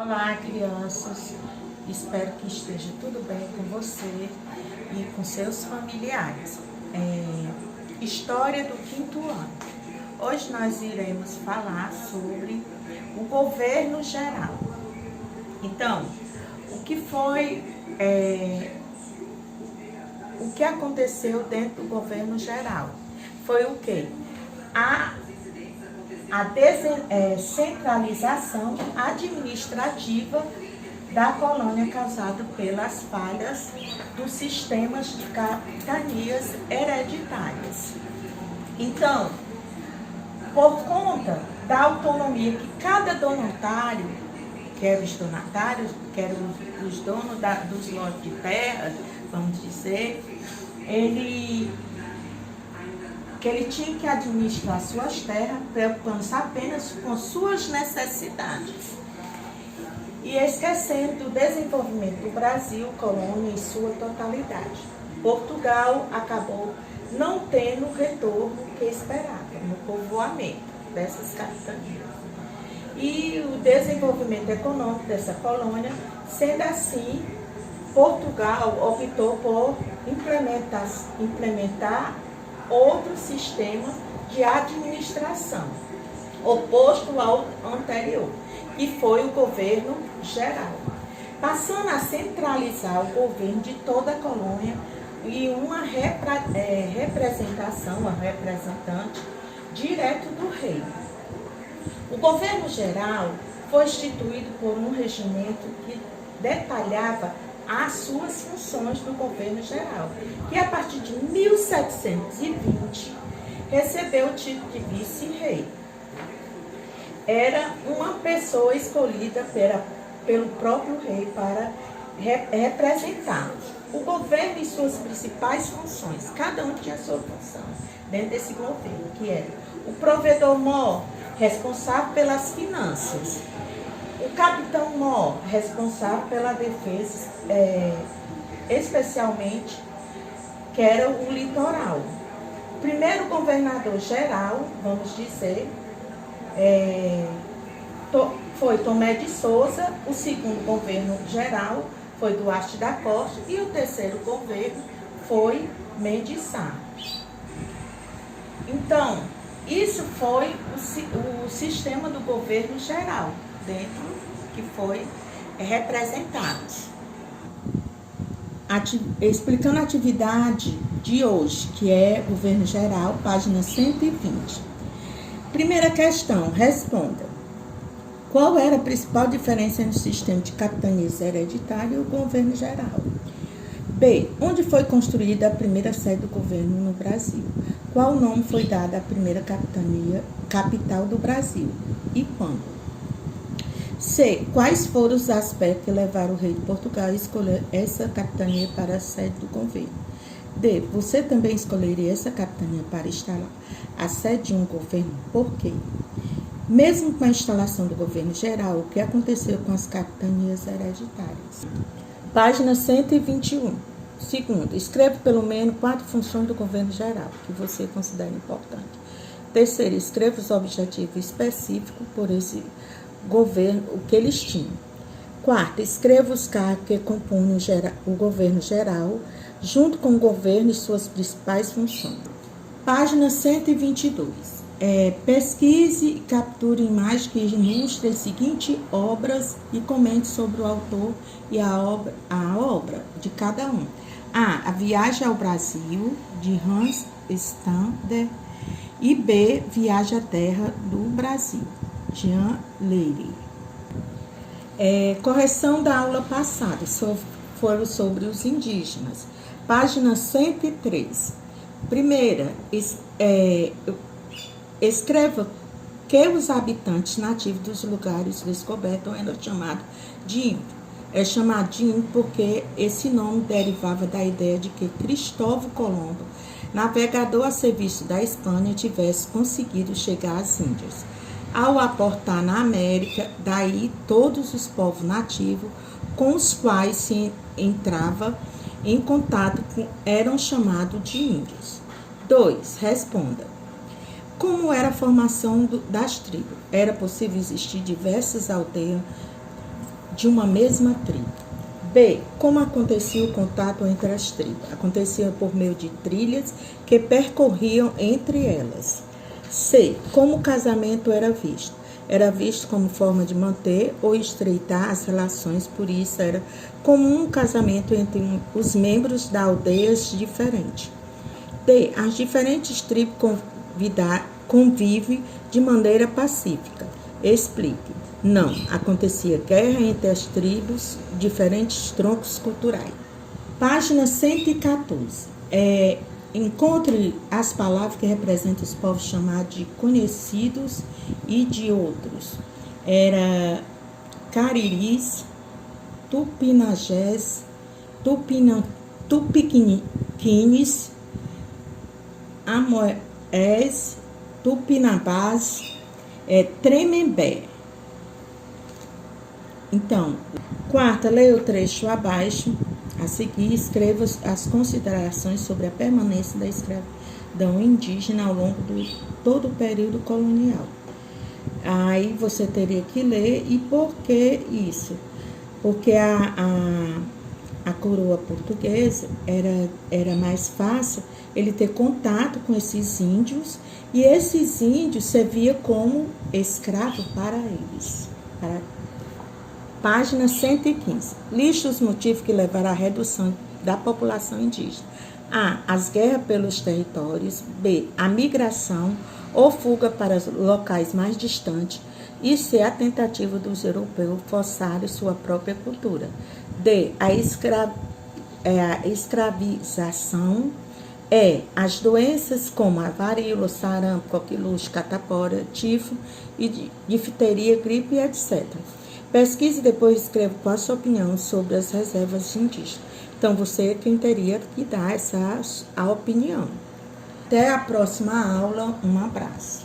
Olá, crianças. Espero que esteja tudo bem com você e com seus familiares. História do quinto ano. Hoje nós iremos falar sobre o governo geral. Então, o que aconteceu dentro do governo geral? Foi o quê? A descentralização administrativa da colônia causada pelas falhas dos sistemas de capitanias hereditárias. Então, por conta da autonomia que cada donatário, que eram os donatários, que eram os donos dos lotes de terra, vamos dizer, ele tinha que administrar suas terras, preocupando-se apenas com suas necessidades e esquecendo do desenvolvimento do Brasil, colônia, em sua totalidade. Portugal acabou não tendo o retorno que esperava no povoamento dessas capitanias. E o desenvolvimento econômico dessa colônia, sendo assim, Portugal optou por implementar outro sistema de administração, oposto ao anterior, que foi o governo geral, passando a centralizar o governo de toda a colônia e uma representação, uma representante direto do rei. O governo geral foi instituído por um regimento que detalhava as suas funções do governo geral, que a partir de 1720 recebeu o título de vice-rei. Era uma pessoa escolhida pelo próprio rei para representar o governo e suas principais funções. Cada um tinha a sua função dentro desse governo, que era o provedor-mor, responsável pelas finanças, o capitão-mor, responsável pela defesa, especialmente, que era o litoral. O primeiro governador-geral, vamos dizer, foi Tomé de Souza. O segundo governo-geral foi Duarte da Costa e o terceiro governo foi Mendes Sá. Então, isso foi o sistema do governo geral, dentro que foi representado. Explicando a atividade de hoje, que é governo geral, página 120. Primeira questão, responda. Qual era a principal diferença entre o sistema de capitanias hereditárias e o governo geral? B. Onde foi construída a primeira sede do governo no Brasil? Qual nome foi dado à primeira capital do Brasil? E quando? C. Quais foram os aspectos que levaram o rei de Portugal a escolher essa capitania para a sede do governo? D. Você também escolheria essa capitania para instalar a sede de um governo? Por quê? Mesmo com a instalação do governo geral, o que aconteceu com as capitanias hereditárias? Página 121. Segundo, escreva pelo menos 4 funções do governo geral que você considera importante. Terceiro, escreva os objetivos específicos por esse governo, o que eles tinham. Quarto, escreva os cargos que compõem o governo geral, junto com o governo e suas principais funções. Página 122. Pesquise e capture imagens que ilustrem as seguintes obras e comente sobre o autor e a obra de cada um. A Viagem ao Brasil, de Hans Stander, e B. Viagem à Terra do Brasil, Jean Leire. Correção da aula passada, foram sobre os indígenas. Página 103. Primeira, escreva que os habitantes nativos dos lugares descobertos eram chamados de índio. É chamado de índio porque esse nome derivava da ideia de que Cristóvão Colombo, navegador a serviço da Espanha, tivesse conseguido chegar às Índias. Ao aportar na América, daí todos os povos nativos com os quais se entrava em contato eram chamados de índios. 2. Responda. Como era a formação das tribos? Era possível existir diversas aldeias de uma mesma tribo. B. Como acontecia o contato entre as tribos? Acontecia por meio de trilhas que percorriam entre elas. C. Como o casamento era visto? Era visto como forma de manter ou estreitar as relações, por isso era comum um casamento entre os membros de aldeias diferentes. D. As diferentes tribos convivem de maneira pacífica. Explique. Não, acontecia guerra entre as tribos, diferentes troncos culturais. Página 114. Encontre as palavras que representam os povos chamados de conhecidos e de outros. Era Cariris, Tupinagés, Tupiquines, Amorés, Tupinambás, Tremembé. Então, quarta, leia o trecho abaixo. A seguir, escreva as considerações sobre a permanência da escravidão indígena ao longo de todo o período colonial. Aí você teria que ler. E por que isso? Porque a coroa portuguesa era mais fácil ele ter contato com esses índios, e esses índios serviam como escravo para eles. Página 115. Liste os motivos que levaram à redução da população indígena. A. As guerras pelos territórios. B. A migração ou fuga para locais mais distantes. E C. A tentativa dos europeus forçarem sua própria cultura. D. A escravização. E. As doenças como a varíola, sarampo, coqueluche, catapora, tifo e difteria, gripe, etc. Pesquise e depois escreva qual a sua opinião sobre as reservas indígenas. Então, você é quem teria que dar a opinião. Até a próxima aula. Um abraço.